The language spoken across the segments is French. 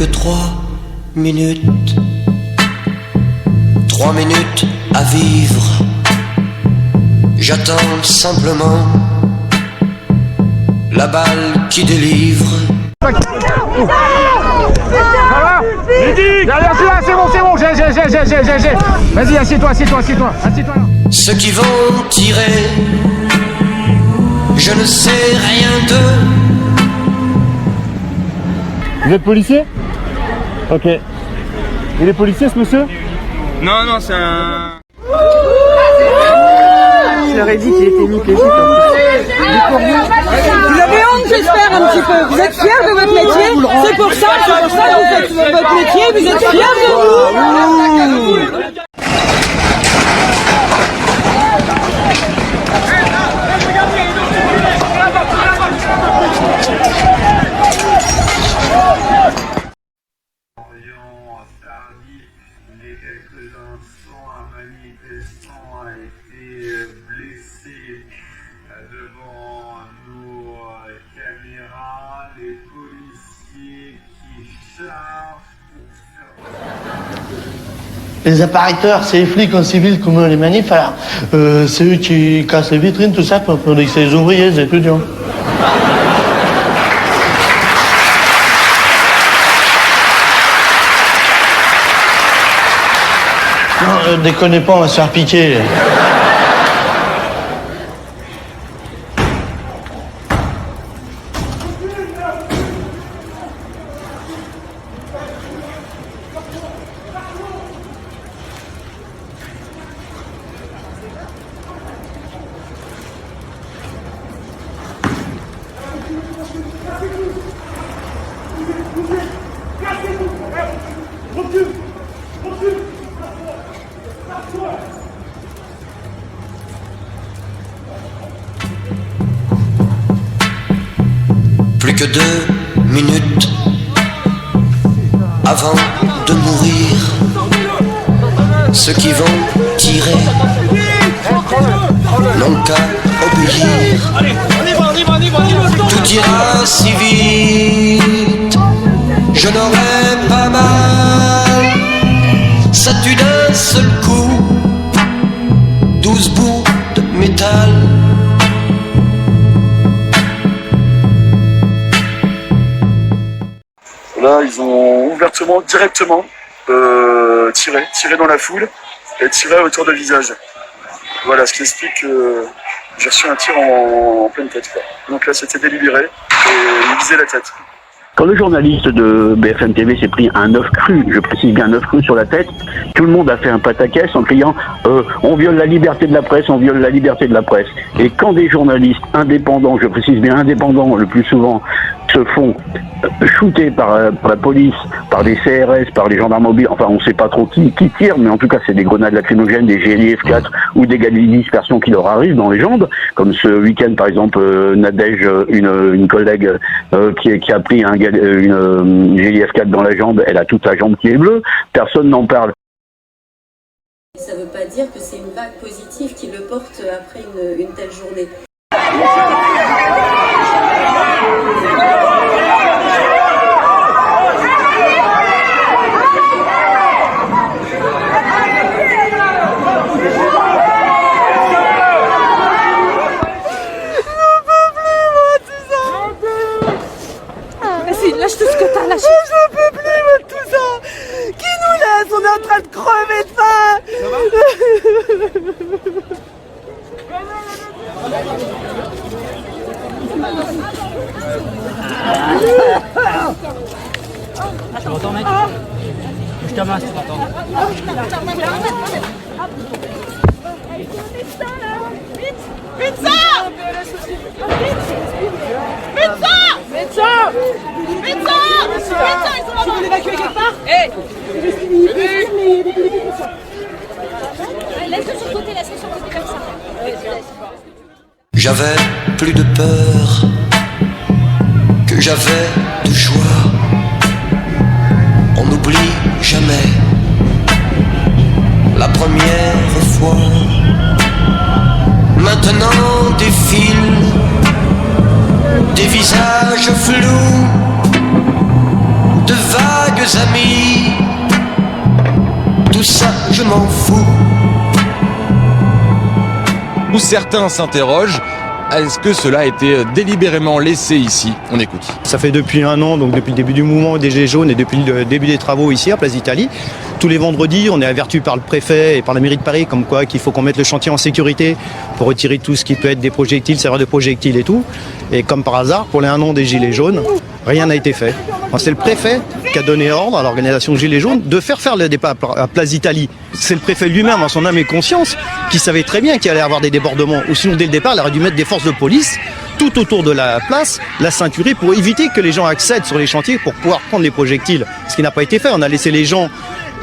que 3 minutes. 3 minutes à vivre. J'attends simplement la balle qui délivre. Ça va? Derrière celui-là, c'est bon, j'ai. Vas-y, assieds-toi. Ceux qui vont tirer, je ne sais rien d'eux. Vous êtes policier? Ok. Il est policier ce monsieur? Non, c'est un... Je leur ai dit qu'il était niqué. Vous avez honte, j'espère, un petit peu. Vous êtes fiers de votre métier? C'est pour ça que vous faites votre métier. Vous êtes fiers de vous? Les quelques-uns sont un manifestant a été blessé devant nos caméras, les policiers qui chargent Les apparaîteurs, c'est les flics en civil comme les manifs, alors c'est eux qui cassent les vitrines, tout ça, pour dire que c'est les ouvriers, les étudiants. Non, déconnez pas, on va se faire piquer. Plus que 2 minutes avant de mourir. Ceux qui vont tirer n'ont qu'à obéir. Tout ira si vite, je n'aurai pas mal. Ça tue d'un seul coup, 12 bouts de métal. Là, ils ont ouvertement, directement tiré dans la foule et tiré à hauteur de visage. Voilà, ce qui explique que j'ai reçu un tir en pleine tête, quoi. Donc là, c'était délibéré et il visait la tête. Quand le journaliste de BFM TV s'est pris un œuf cru, je précise bien un œuf cru sur la tête, tout le monde a fait un pataquès en criant on viole la liberté de la presse, on viole la liberté de la presse. Et quand des journalistes indépendants, je précise bien indépendants le plus souvent, se font shooter par la police, par des CRS, par les gendarmes mobiles, enfin on ne sait pas trop qui tire, mais en tout cas c'est des grenades lacrymogènes, des GLI F4 ou des gaz dispersion qui leur arrivent dans les jambes, comme ce week-end par exemple Nadège, une collègue qui a pris une GLI F4 dans la jambe, elle a toute la jambe qui est bleue, personne n'en parle. Ça ne veut pas dire que c'est une vague positive qui le porte après une telle journée. Lâche tout ce que t'as lâché. J'en peux plus, moi, de tout ça. Qui nous laisse? On est en train de crever de faim. Tu m'entends, mec? Je te ramasse, tu m'entends? Médecin! Médecin! Ils sont là-bas! Tu veux l'évacuer quelque part? Laisse-le sur le côté, comme ça. J'avais plus de peur que j'avais de joie. On n'oublie jamais la première fois. Maintenant défilent des visages flous, de vagues certains s'interrogent. Est-ce que cela a été délibérément laissé ici? On écoute. Ça fait depuis un an, donc depuis le début du mouvement des Gilets jaunes et depuis le début des travaux ici à Place d'Italie. Tous les vendredis, on est averti par le préfet et par la mairie de Paris comme quoi qu'il faut qu'on mette le chantier en sécurité pour retirer tout ce qui peut être des projectiles, serveurs de projectiles et tout. Et comme par hasard, pour les 1 an des Gilets jaunes, rien n'a été fait. C'est le préfet qui a donné ordre à l'organisation Gilets jaunes de faire le départ à Place d'Italie. C'est le préfet lui-même, en son âme et conscience, qui savait très bien qu'il allait y avoir des débordements. Ou sinon, dès le départ, il aurait dû mettre des forces de police tout autour de la place, la ceinturer pour éviter que les gens accèdent sur les chantiers pour pouvoir prendre les projectiles. Ce qui n'a pas été fait. On a laissé les gens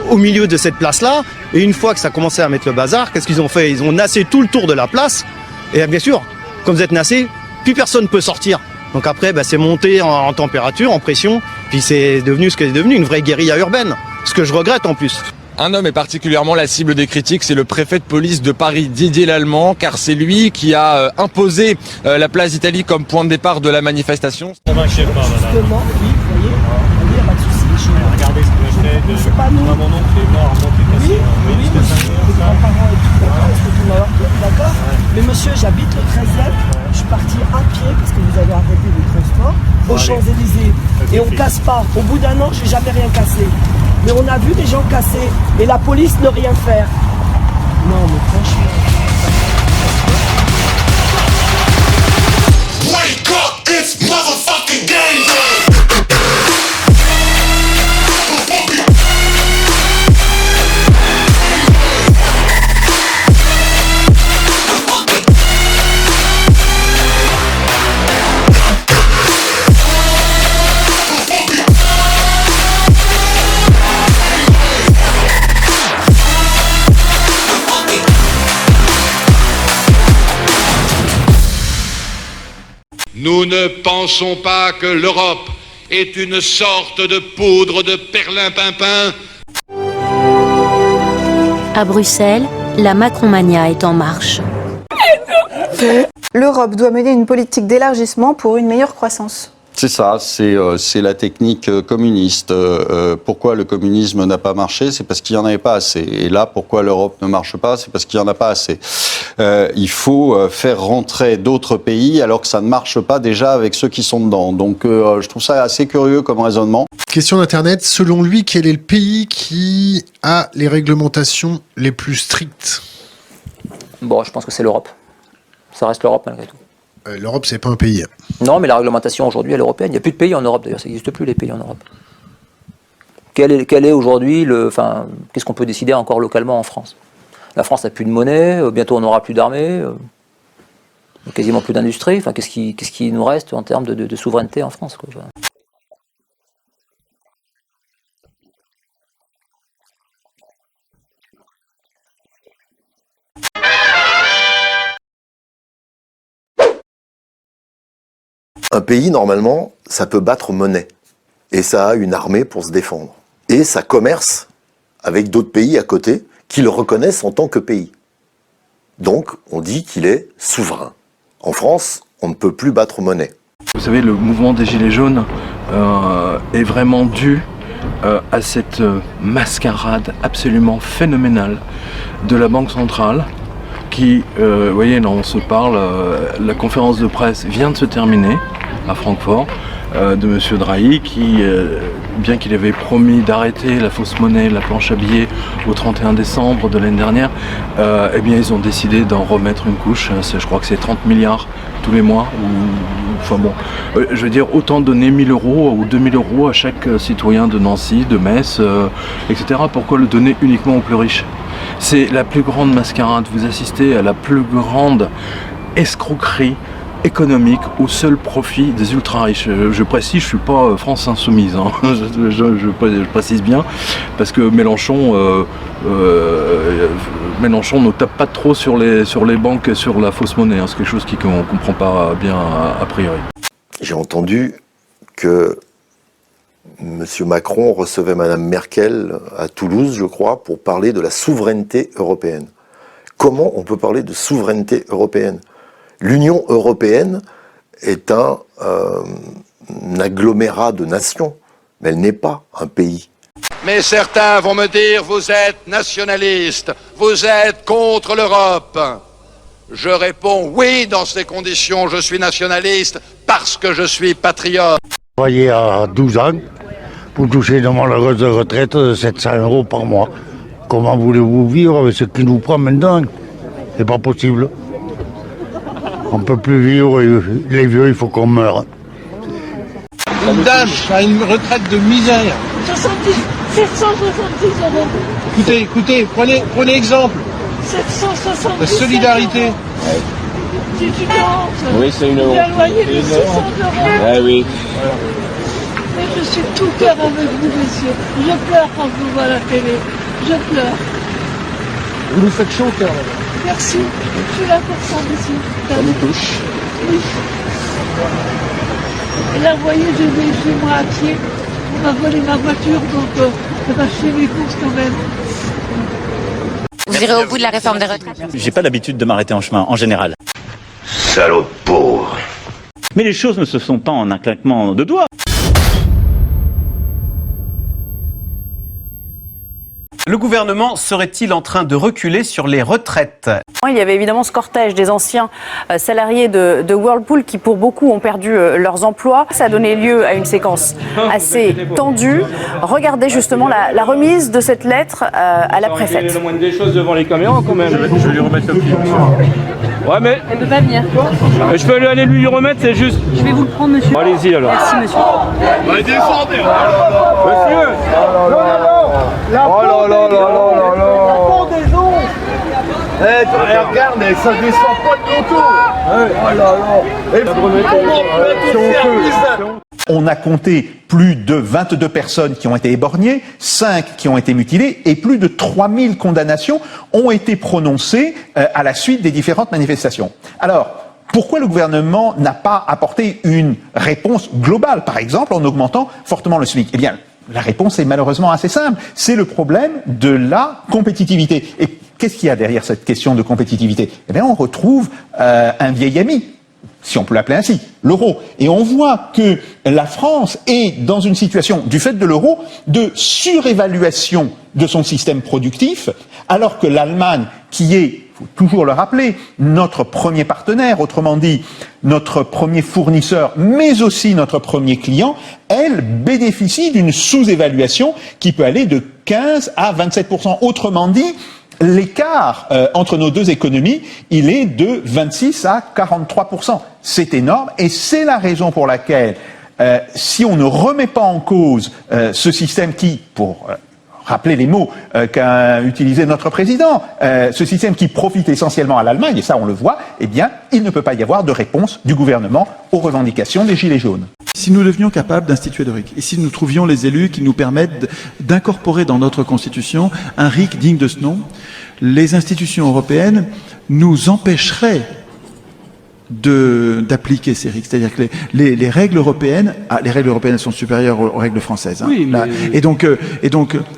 au milieu de cette place-là. Et une fois que ça a commencé à mettre le bazar, qu'est-ce qu'ils ont fait? Ils ont nassé tout le tour de la place. Et bien sûr, comme vous êtes nassé, plus personne ne peut sortir. Donc après, c'est monté en température, en pression, puis c'est devenu ce que c'est devenu, une vraie guérilla urbaine. Ce que je regrette en plus. Un homme est particulièrement la cible des critiques, c'est le préfet de police de Paris, Didier Lallement, car c'est lui qui a imposé la Place d'Italie comme point de départ de la manifestation. Ne m'inquiète pas, madame. Justement, oui, vous voyez, il n'y a pas de souci. Regardez ce que je fais. C'est pas nous. Mon oncle est mort, oui, les grands-parents et tout, d'accord. Mais monsieur, j'habite le 13e, je suis parti à pied parce que vous avez arrêté les transports aux Champs-Élysées. Et on casse pas. Au bout d'un an, j'ai jamais rien cassé. Mais on a vu des gens casser et la police ne rien faire. Non, mais franchement. Wake up, it's motherfucking game day. Nous ne pensons pas que l'Europe est une sorte de poudre de perlimpinpin. À Bruxelles, la Macronmania est en marche. L'Europe doit mener une politique d'élargissement pour une meilleure croissance. C'est ça, c'est la technique communiste. Pourquoi le communisme n'a pas marché? C'est parce qu'il n'y en avait pas assez. Et là, pourquoi l'Europe ne marche pas? C'est parce qu'il n'y en a pas assez. Il faut faire rentrer d'autres pays alors que ça ne marche pas déjà avec ceux qui sont dedans. Donc je trouve ça assez curieux comme raisonnement. Question d'Internet, selon lui, quel est le pays qui a les réglementations les plus strictes? Bon, je pense que c'est l'Europe. Ça reste l'Europe malgré tout. L'Europe, c'est pas un pays. Non, mais la réglementation aujourd'hui, elle est européenne. Il n'y a plus de pays en Europe, d'ailleurs. Ça n'existe plus, les pays en Europe. Quel est aujourd'hui qu'est-ce qu'on peut décider encore localement en France? La France n'a plus de monnaie, bientôt on n'aura plus d'armée, quasiment plus d'industrie. Enfin, qu'est-ce qui nous reste en termes de souveraineté en France, quoi. Un pays, normalement, ça peut battre monnaie. Et ça a une armée pour se défendre. Et ça commerce avec d'autres pays à côté qui le reconnaissent en tant que pays. Donc, on dit qu'il est souverain. En France, on ne peut plus battre monnaie. Vous savez, le mouvement des Gilets jaunes est vraiment dû à cette mascarade absolument phénoménale de la Banque centrale qui, vous voyez, là on se parle, la conférence de presse vient de se terminer à Francfort, de M. Draghi qui, bien qu'il avait promis d'arrêter la fausse monnaie, la planche à billets au 31 décembre de l'année dernière, eh bien ils ont décidé d'en remettre une couche. Je crois que c'est 30 milliards tous les mois. Enfin bon, je veux dire, autant donner 1 000 € ou 2 000 € à chaque citoyen de Nancy, de Metz, etc. Pourquoi le donner uniquement aux plus riches? C'est la plus grande mascarade. Vous assistez à la plus grande escroquerie économique au seul profit des ultra-riches. Je précise, je suis pas France Insoumise, hein. je précise bien, parce que Mélenchon ne tape pas trop sur les banques et sur la fausse monnaie, hein. C'est quelque chose qu'on ne comprend pas bien a priori. J'ai entendu que M. Macron recevait Mme Merkel à Toulouse, je crois, pour parler de la souveraineté européenne. Comment on peut parler de souveraineté européenne? L'Union européenne est un agglomérat de nations, mais elle n'est pas un pays. Mais certains vont me dire, vous êtes nationaliste, vous êtes contre l'Europe. Je réponds oui, dans ces conditions, je suis nationaliste parce que je suis patriote. Travailler à 12 ans pour toucher une malheureuse retraite de 700 € par mois. Comment voulez-vous vivre avec ce qui nous prend maintenant? C'est pas possible. On peut plus vivre, les vieux, il faut qu'on meure. Une dame a une retraite de misère. 770 €. Écoutez, prenez exemple. 770 €. La solidarité. C'est une honte. Oui, c'est une honte. Il y a un loyer de 600 €. Ah oui. Mais je suis tout cœur avec vous, messieurs. Je pleure quand je vous vois à la télé. Je pleure. Vous nous faites chaud au cœur. Merci. Je suis là pour ça, monsieur. Ça nous touche. Oui. Et là, vous voyez, je vais chez moi à pied. On m'a volé ma voiture, donc je vais acheter mes courses quand même. Vous irez au bout de la réforme des retraites? J'ai pas l'habitude de m'arrêter en chemin, en général. Salaud de pauvre. Mais les choses ne se font pas en un claquement de doigts. Le gouvernement serait-il en train de reculer sur les retraites? Il y avait évidemment ce cortège des anciens salariés de Whirlpool qui pour beaucoup ont perdu leurs emplois. Ça a donné lieu à une séquence assez tendue. Regardez justement la remise de cette lettre à la préfète. Il y a le moindre des choses devant les caméras quand même. Je vais lui remettre le pied. Ouais mais... Elle ne peut pas venir. Je peux aller lui remettre, c'est juste. Je vais vous le prendre, monsieur. Allez-y alors. Merci, monsieur. Allez, descendez. Monsieur. La peau des ondes. Regarde, ça descend pas de l'auto. On a compté plus de 22 personnes qui ont été éborgnées, 5 qui ont été mutilées et plus de 3000 condamnations ont été prononcées à la suite des différentes manifestations. Alors, pourquoi le gouvernement n'a pas apporté une réponse globale, par exemple en augmentant fortement le SMIC? Eh bien, la réponse est malheureusement assez simple. C'est le problème de la compétitivité. Et qu'est-ce qu'il y a derrière cette question de compétitivité? Eh bien, on retrouve un vieil ami, si on peut l'appeler ainsi, l'euro. Et on voit que la France est dans une situation, du fait de l'euro, de surévaluation de son système productif, alors que l'Allemagne, qui est, il faut toujours le rappeler, notre premier partenaire, autrement dit, notre premier fournisseur, mais aussi notre premier client, elle bénéficie d'une sous-évaluation qui peut aller de 15 à 27%. Autrement dit, l'écart entre nos deux économies, il est de 26 à 43%. C'est énorme et c'est la raison pour laquelle, si on ne remet pas en cause ce système qui, pour rappeler les mots qu'a utilisé notre président, ce système qui profite essentiellement à l'Allemagne, et ça on le voit, eh bien, il ne peut pas y avoir de réponse du gouvernement aux revendications des Gilets jaunes. Si nous devenions capables d'instituer le RIC, et si nous trouvions les élus qui nous permettent d'incorporer dans notre Constitution un RIC digne de ce nom, les institutions européennes nous empêcheraient d'appliquer ces RIC. C'est-à-dire que les règles européennes, les règles européennes sont supérieures aux règles françaises. Hein, oui, mais... Et donc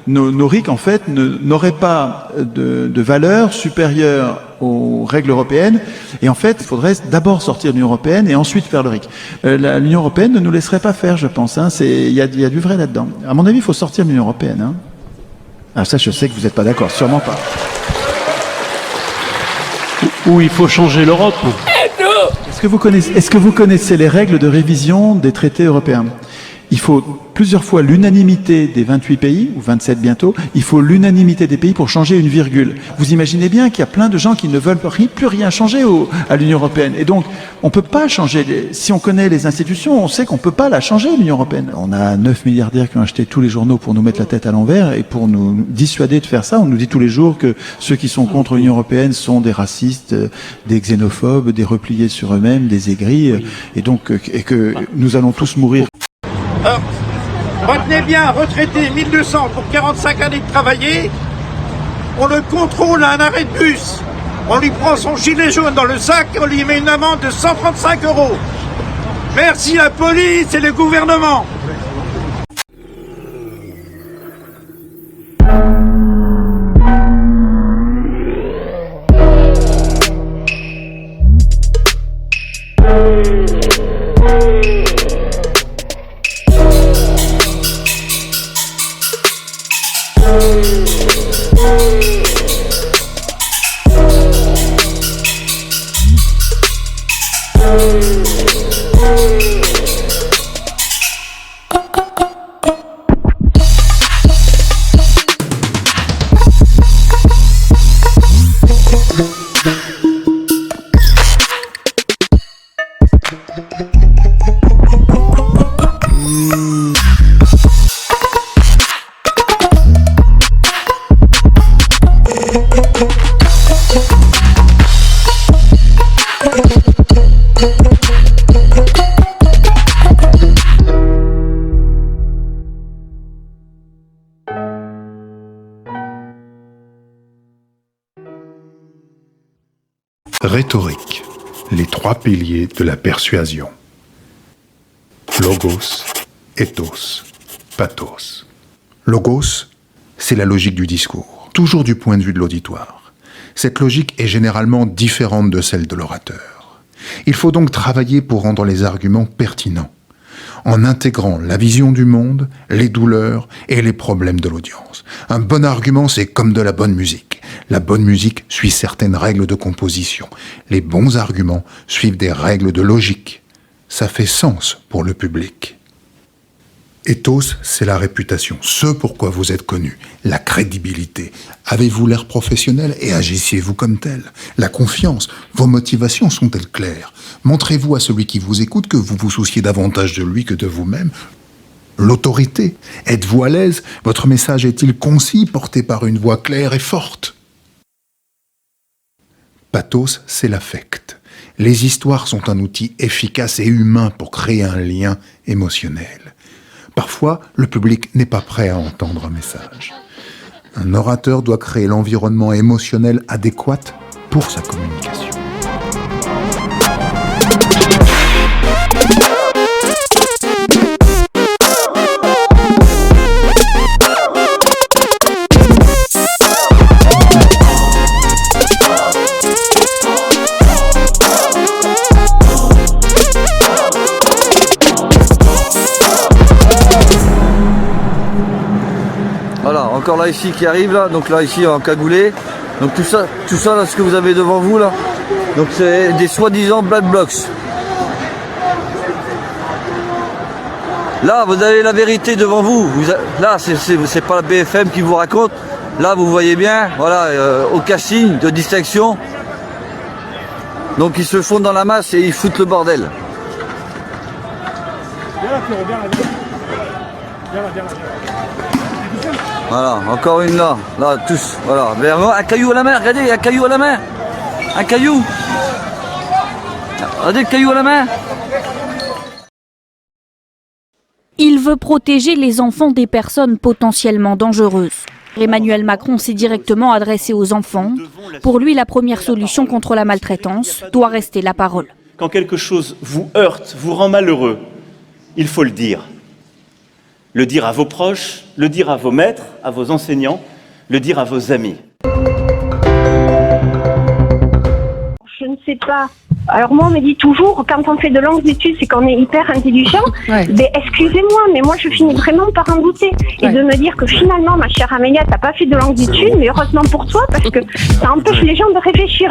nos RIC, en fait, n'auraient pas de valeur supérieure aux règles européennes. Et en fait, il faudrait d'abord sortir de l'Union européenne et ensuite faire le RIC. L'Union européenne ne nous laisserait pas faire, je pense. Hein, il y a du vrai là-dedans. À mon avis, il faut sortir de l'Union européenne. Hein. Ah, ça, je sais que vous n'êtes pas d'accord. Sûrement pas. Ou il faut changer l'Europe. Est-ce que vous connaissez les règles de révision des traités européens? Il faut plusieurs fois l'unanimité des 28 pays, ou 27 bientôt, il faut l'unanimité des pays pour changer une virgule. Vous imaginez bien qu'il y a plein de gens qui ne veulent plus rien changer à l'Union européenne. Et donc, on ne peut pas changer. Si on connaît les institutions, on sait qu'on ne peut pas la changer, l'Union européenne. On a 9 milliardaires qui ont acheté tous les journaux pour nous mettre la tête à l'envers et pour nous dissuader de faire ça. On nous dit tous les jours que ceux qui sont contre l'Union européenne sont des racistes, des xénophobes, des repliés sur eux-mêmes, des aigris, et que nous allons tous mourir. Retenez bien, retraité 1200 pour 45 années de travailler, on le contrôle à un arrêt de bus, on lui prend son gilet jaune dans le sac et on lui met une amende de 135 €. Merci la police et le gouvernement. Rhétorique, les trois piliers de la persuasion. Logos, ethos, pathos. Logos, c'est la logique du discours, toujours du point de vue de l'auditoire. Cette logique est généralement différente de celle de l'orateur. Il faut donc travailler pour rendre les arguments pertinents, en intégrant la vision du monde, les douleurs et les problèmes de l'audience. Un bon argument, c'est comme de la bonne musique. La bonne musique suit certaines règles de composition. Les bons arguments suivent des règles de logique. Ça fait sens pour le public. Ethos, c'est la réputation, ce pourquoi vous êtes connu, la crédibilité. Avez-vous l'air professionnel et agissez-vous comme tel? La confiance, vos motivations sont-elles claires? Montrez-vous à celui qui vous écoute que vous vous souciez davantage de lui que de vous-même. L'autorité, êtes-vous à l'aise? Votre message est-il concis, porté par une voix claire et forte? Pathos, c'est l'affect. Les histoires sont un outil efficace et humain pour créer un lien émotionnel. Parfois, le public n'est pas prêt à entendre un message. Un orateur doit créer l'environnement émotionnel adéquat pour sa communication. Voilà, encore là ici qui arrive là, donc là ici en cagoulé. Donc tout ça là, ce que vous avez devant vous là, donc c'est des soi-disant Black Blocs. Là vous avez la vérité devant vous. Là c'est pas la BFM qui vous raconte. Là vous voyez bien, voilà, au casting de distinction. Donc ils se fondent dans la masse et ils foutent le bordel. Voilà, encore une là, tous, voilà. Un caillou à la main, regardez, un caillou à la main. Un caillou. Regardez le caillou à la main. Il veut protéger les enfants des personnes potentiellement dangereuses. Emmanuel Macron s'est directement adressé aux enfants. Pour lui, la première solution contre la maltraitance doit rester la parole. Quand quelque chose vous heurte, vous rend malheureux, il faut le dire. Le dire à vos proches, le dire à vos maîtres, à vos enseignants, le dire à vos amis. Je ne sais pas. Alors moi, on me dit toujours, quand on fait de longues études, c'est qu'on est hyper intelligent. Ouais. Mais excusez-moi, mais moi, je finis vraiment par en douter. Et de me dire que finalement, ma chère Amélia, t'as pas fait de longues études, mais heureusement pour toi, parce que ça empêche les gens de réfléchir.